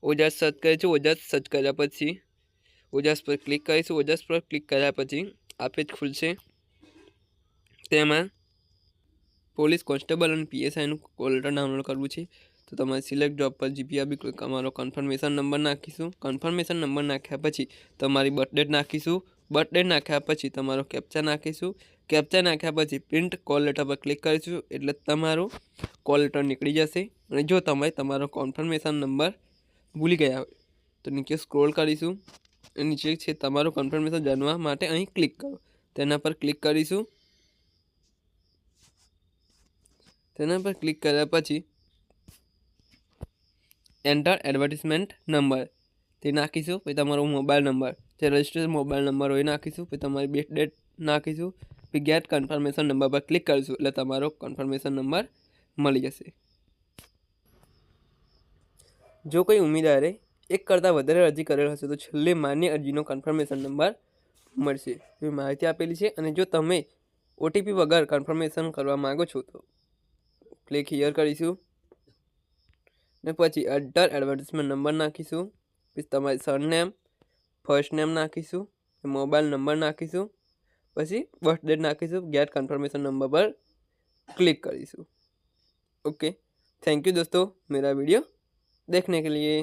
Ojas search કરીશું। Ojas search કર્યા પછી ઓજાસ પર ક્લિક કરીશું। ઓજાસ પર ક્લિક કર્યા પછી આ પેજ ખુલશે। તેમાં પોલીસ કોન્સ્ટેબલ અને પીએસઆઈનું કોલ લેટર ડાઉનલોડ કરવું છે। તો તમારે સિલેક્ટ જોબ પર જીપીઆરબી તમારો કન્ફર્મેશન નંબર નાખીશું। કન્ફર્મેશન નંબર નાખ્યા પછી તમારી બર્થ ડેટ નાખીશું। બર્થ ડેટ નાખ્યા પછી તમારો કેપ્ચા નાખીશું। કેપ્ચા નાખ્યા પછી પ્રિન્ટ કોલ લેટર પર ક્લિક કરીશું એટલે તમારો કોલ લેટર નીકળી જશે। અને જો તમે તમારો કન્ફર્મેશન નંબર ભૂલી ગયા હોય તો નીચે સ્ક્રોલ કરીશું। નીચે છે તમારો કન્ફર્મેશન જાણવા માટે અહીં ક્લિક કરો, તેના પર ક્લિક કરીશું। તેના પર ક્લિક કર્યા પછી એન્ટર એડવર્ટિઝમેન્ટ નંબર તે નાખીશું। પછી તમારો મોબાઈલ નંબર જે રજિસ્ટર્ડ મોબાઈલ નંબર હોય નાખીશું। પછી તમારી બર્થ ડેટ નાખીશું। પછી ગેટ કન્ફર્મેશન નંબર પર ક્લિક કરીશું એટલે તમારો કન્ફર્મેશન નંબર મળી જશે। જો કોઈ ઉમેદવારે એક કરતાં વધારે અરજી કરેલ હશે તો છેલ્લે માન્ય અરજીનો કન્ફર્મેશન નંબર મળશે। એવી માહિતી આપેલી છે। અને જો તમે ઓટીપી વગર કન્ફર્મેશન કરવા માગો છો તો ક્લિક હિયર કરીશું ને પછી એન્ટર એડવર્ટિઝમેન્ટ નંબર નાખીશું। પછી તમારી સરનેમ, ફર્સ્ટ નેમ નાખીશું, મોબાઈલ નંબર નાખીશું, પછી બર્થ ડેટ નાખીશું। ગેટ कन्फर्मेशन नंबर पर क्लिक करीશું। ओके, थैंक यू दोस्तों मेरा वीडियो देखने के लिए।